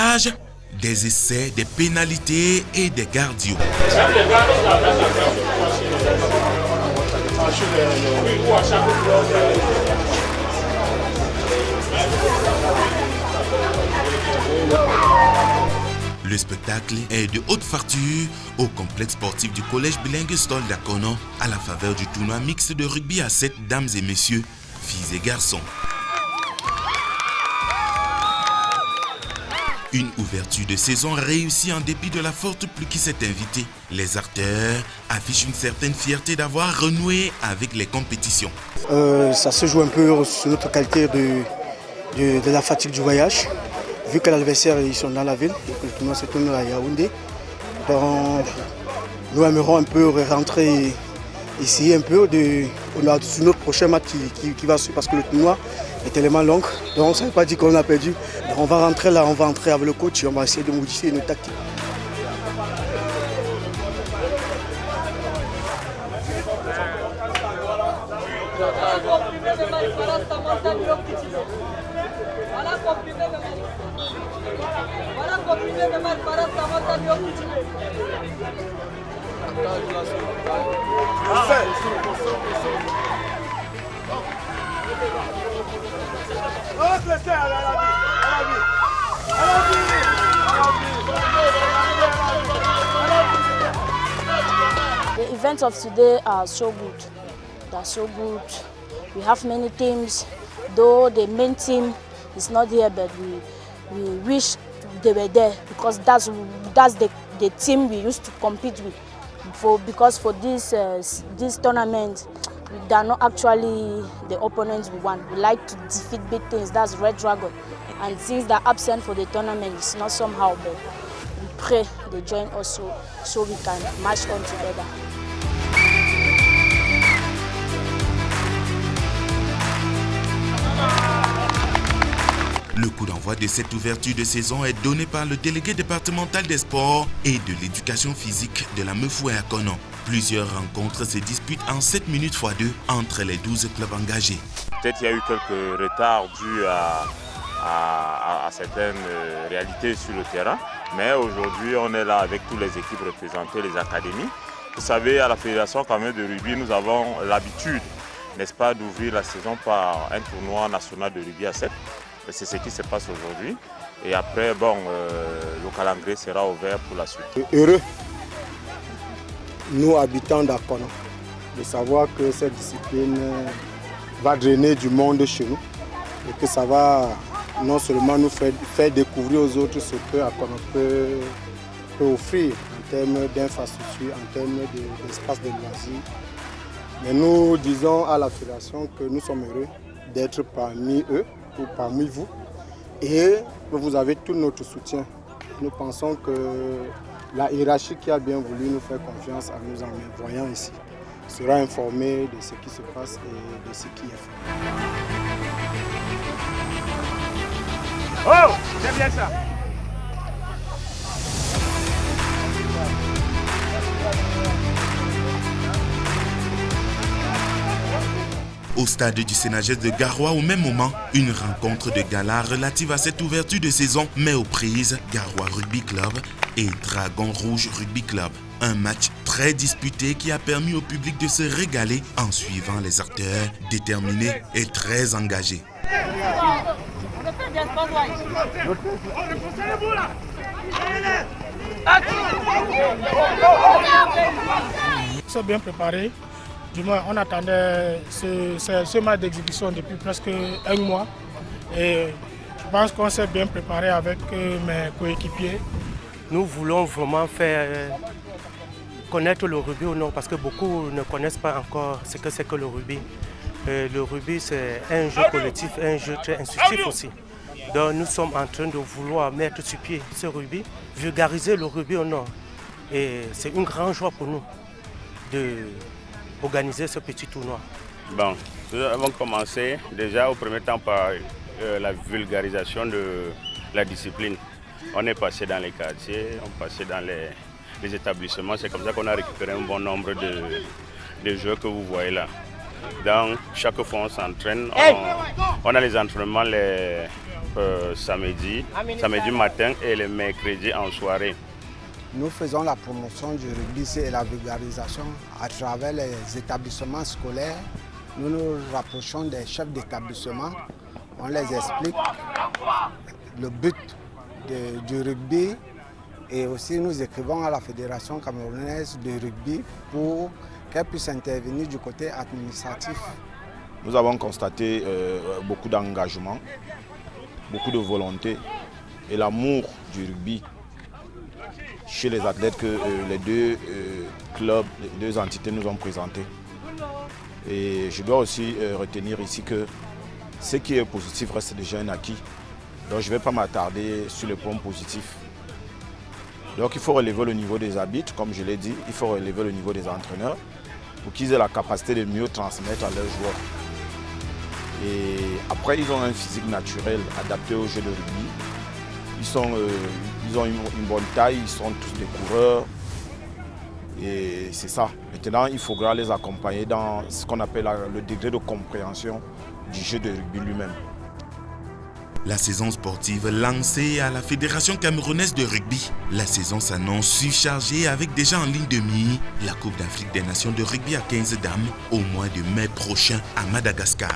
arbitrage, des essais, des pénalités et des gardios. Le spectacle est de haute facture au complexe sportif du collège bilingue Stol d'Akono à la faveur du tournoi mixte de rugby à 7 dames et messieurs, filles et garçons. Une ouverture de saison réussie en dépit de la forte pluie qui s'est invitée. Les acteurs affichent une certaine fierté d'avoir renoué avec les compétitions. Ça se joue un peu sur notre qualité de la fatigue du voyage. Vu que l'adversaire ils sont dans la ville, le tournoi se tourne à Yaoundé. Donc, nous aimerons un peu rentrer ici un peu sur notre prochain match qui va suivre parce que le tournoi est tellement long. Donc ça ne veut pas dire qu'on a perdu. Donc, on va rentrer là, on va entrer avec le coach et on va essayer de modifier nos tactiques. The events of today are so good. They're so good. We have many teams, though the main team is not here, but we wish they were there because that's the team we used to compete with. Because for this tournament, they are not actually the opponents we want. We like to defeat big teams, that's Red Dragon. And since they're absent for the tournament, it's not somehow, but we pray they join us so we can march on together. Le coup d'envoi de cette ouverture de saison est donné par le délégué départemental des sports et de l'éducation physique de la Meufoué à Konon. Plusieurs rencontres se disputent en 7 minutes x 2 entre les 12 clubs engagés. Peut-être qu'il y a eu quelques retards dus à certaines réalités sur le terrain, mais aujourd'hui on est là avec toutes les équipes représentées, les académies. Vous savez, à la Fédération quand même de rugby, nous avons l'habitude, n'est-ce pas, d'ouvrir la saison par un tournoi national de rugby à 7. C'est ce qui se passe aujourd'hui. Et après, bon, le calendrier sera ouvert pour la suite. Heureux, nous habitants d'Akono, de savoir que cette discipline va drainer du monde chez nous et que ça va non seulement nous faire découvrir aux autres ce que Akono peut offrir en termes d'infrastructures, en termes d'espace de loisirs. Mais nous disons à la Fédération que nous sommes heureux d'être parmi eux ou parmi vous et vous avez tout notre soutien. Nous pensons que la hiérarchie qui a bien voulu nous faire confiance en nous envoyant ici sera informée de ce qui se passe et de ce qui est fait. Oh, c'est bien ça. Au stade du Sénagès de Garoua, au même moment, une rencontre de gala relative à cette ouverture de saison met aux prises Garoua Rugby Club et Dragon Rouge Rugby Club. Un match très disputé qui a permis au public de se régaler en suivant les acteurs déterminés et très engagés. C'est bien préparé. Du moins, on attendait ce match d'exhibition depuis presque un mois. Et je pense qu'on s'est bien préparé avec mes coéquipiers. Nous voulons vraiment faire connaître le rugby au Nord parce que beaucoup ne connaissent pas encore ce que c'est que le rugby. Le rugby, c'est un jeu collectif, un jeu très instructif aussi. Donc nous sommes en train de vouloir mettre sur pied ce rugby, vulgariser le rugby au Nord. Et c'est une grande joie pour nous d'organiser ce petit tournoi. Bon, nous avons commencé déjà au premier temps par la vulgarisation de la discipline. On est passé dans les quartiers, on est passé dans les établissements. C'est comme ça qu'on a récupéré un bon nombre de jeux que vous voyez là. Donc chaque fois on s'entraîne, on a les entraînements samedi matin et le mercredi en soirée. Nous faisons la promotion du rugby et la vulgarisation à travers les établissements scolaires. Nous nous rapprochons des chefs d'établissement. On les explique le but du rugby et aussi nous écrivons à la Fédération camerounaise de rugby pour qu'elle puisse intervenir du côté administratif. Nous avons constaté beaucoup d'engagement, beaucoup de volonté et l'amour du rugby chez les athlètes que les deux clubs, les deux entités nous ont présentés. Et je dois aussi retenir ici que ce qui est positif reste déjà un acquis. Donc je ne vais pas m'attarder sur les points positifs. Donc il faut relever le niveau des arbitres, comme je l'ai dit, il faut relever le niveau des entraîneurs pour qu'ils aient la capacité de mieux transmettre à leurs joueurs. Et après, ils ont un physique naturel adapté au jeu de rugby. Ils ont une bonne taille, ils sont tous des coureurs. Et c'est ça. Maintenant, il faudra les accompagner dans ce qu'on appelle le degré de compréhension du jeu de rugby lui-même. La saison sportive lancée à la Fédération camerounaise de rugby. La saison s'annonce surchargée avec déjà en ligne de mire la Coupe d'Afrique des Nations de rugby à 15 dames au mois de mai prochain à Madagascar.